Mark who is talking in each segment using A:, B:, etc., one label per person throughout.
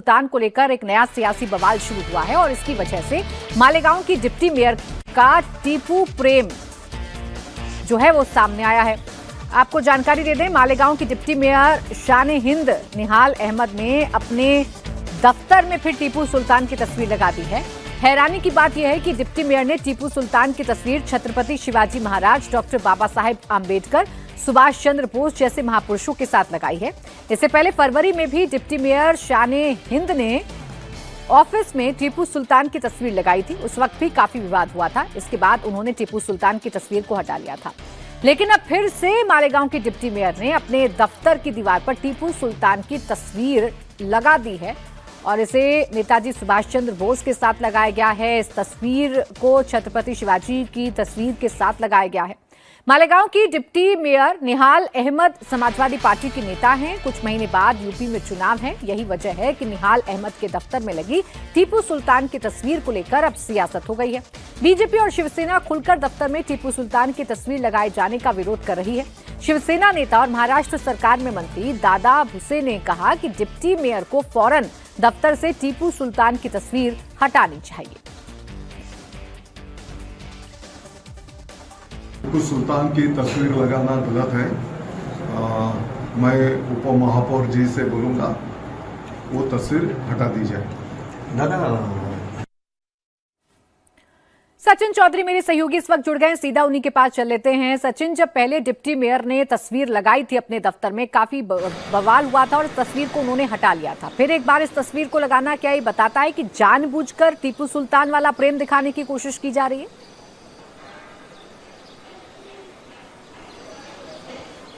A: सुल्तान को लेकर एक नया सियासी बवाल शुरू हुआ है और इसकी वजह से मालेगांव की डिप्टी मेयर का टीपू प्रेम जो है वो सामने आया है। आपको जानकारी दे दें, मालेगांव की डिप्टी मेयर शान-ए-हिंद निहाल अहमद ने अपने दफ्तर में फिर टीपू सुल्तान की तस्वीर लगा दी है। हैरानी की बात यह है कि डिप्टी मेयर ने टीपू सुल्तान की तस्वीर छत्रपति शिवाजी महाराज, डॉक्टर बाबा साहेब आंबेडकर, सुभाष चंद्र बोस जैसे महापुरुषों के साथ लगाई है। इससे पहले फरवरी में भी डिप्टी मेयर शान-ए-हिंद ने ऑफिस में टीपू सुल्तान की तस्वीर लगाई थी। उस वक्त भी काफी विवाद हुआ था। इसके बाद उन्होंने टीपू सुल्तान की तस्वीर को हटा लिया था, लेकिन अब फिर से मालेगांव की डिप्टी मेयर ने अपने दफ्तर की दीवार पर टीपू सुल्तान की तस्वीर लगा दी है और इसे नेताजी सुभाष चंद्र बोस के साथ लगाया गया है। इस तस्वीर को छत्रपति शिवाजी की तस्वीर के साथ लगाया गया है। मालेगांव की डिप्टी मेयर निहाल अहमद समाजवादी पार्टी की नेता हैं। कुछ महीने बाद यूपी में चुनाव है। यही वजह है कि निहाल अहमद के दफ्तर में लगी टीपू सुल्तान की तस्वीर को लेकर अब सियासत हो गई है। बीजेपी और शिवसेना खुलकर दफ्तर में टीपू सुल्तान की तस्वीर लगाए जाने का विरोध कर रही है। शिवसेना नेता और महाराष्ट्र सरकार में मंत्री दादा भुसे ने कहा कि डिप्टी मेयर को फौरन दफ्तर से टीपू सुल्तान की तस्वीर हटानी चाहिए।
B: टीपू सुल्तान की तस्वीर लगाना गलत है। मैं उप महापौर जी से बोलूंगा वो तस्वीर हटा दी जाए।
A: सचिन चौधरी मेरे सहयोगी इस वक्त जुड़ गए हैं, सीधा उन्हीं के पास चल लेते हैं। सचिन, जब पहले डिप्टी मेयर ने तस्वीर लगाई थी अपने दफ्तर में, काफी बवाल हुआ था और इस तस्वीर को उन्होंने हटा लिया था। फिर एक बार इस तस्वीर को लगाना क्या ये बताता है कि जानबूझकर टीपू सुल्तान वाला प्रेम दिखाने की कोशिश की जा रही है?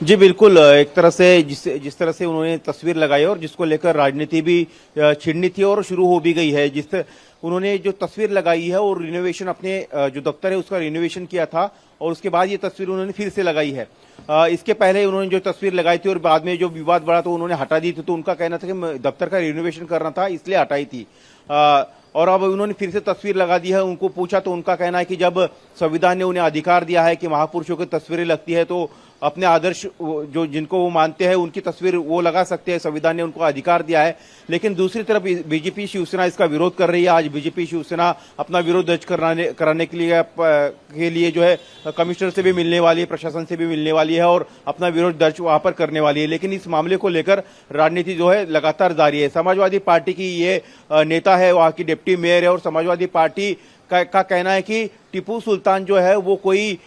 C: जी बिल्कुल, एक तरह से जिस तरह से उन्होंने तस्वीर लगाई और जिसको लेकर राजनीति भी छिड़नी थी और शुरू हो भी गई है। उन्होंने जो तस्वीर लगाई है और रिनोवेशन, अपने जो दफ्तर है उसका रिनोवेशन किया था और उसके बाद ये तस्वीर उन्होंने फिर से लगाई है। इसके पहले उन्होंने जो तस्वीर लगाई थी और बाद में जो विवाद बढ़ा तो उन्होंने हटा दी थी, तो उनका कहना था कि दफ्तर का रिनोवेशन करना था इसलिए हटाई थी। और अब उन्होंने फिर से तस्वीर लगा दी है। उनको पूछा तो उनका कहना है कि जब संविधान ने उन्हें अधिकार दिया है कि महापुरुषों की तस्वीरें लगती है तो अपने आदर्श जो जिनको वो मानते हैं उनकी तस्वीर वो लगा सकते हैं, संविधान ने उनको अधिकार दिया है। लेकिन दूसरी तरफ बीजेपी शिवसेना इसका विरोध कर रही है। आज बीजेपी शिवसेना अपना विरोध दर्ज कराने के लिए जो है कमिश्नर से भी मिलने वाली है, प्रशासन से भी मिलने वाली है और अपना विरोध दर्ज वहां पर करने वाली है। लेकिन इस मामले को लेकर राजनीति जो है लगातार जारी है। समाजवादी पार्टी की ये नेता है, वहां की डिप्टी मेयर है और समाजवादी पार्टी का कहना है कि टीपू सुल्तान जो है वो कोई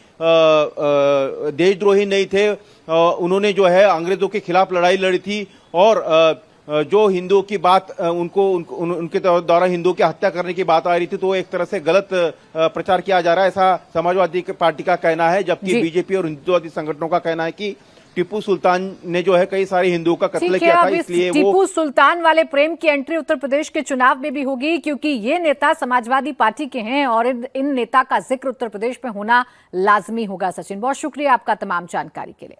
C: देशद्रोही नहीं थे। उन्होंने जो है अंग्रेजों के खिलाफ लड़ाई लड़ी थी और जो हिंदुओं की बात उनके द्वारा हिंदुओं की हत्या करने की बात आ रही थी, तो एक तरह से गलत प्रचार किया जा रहा है, ऐसा समाजवादी पार्टी का कहना है। जबकि बीजेपी और हिंदुवादी संगठनों का कहना है कि टीपू सुल्तान ने जो है कई सारे हिंदुओं का कत्ल किया था, इसलिए वो
A: टीपू सुल्तान वाले प्रेम की एंट्री उत्तर प्रदेश के चुनाव में भी होगी, क्योंकि ये नेता समाजवादी पार्टी के हैं और इन नेता का जिक्र उत्तर प्रदेश में होना लाजमी होगा। सचिन, बहुत शुक्रिया आपका तमाम जानकारी के लिए।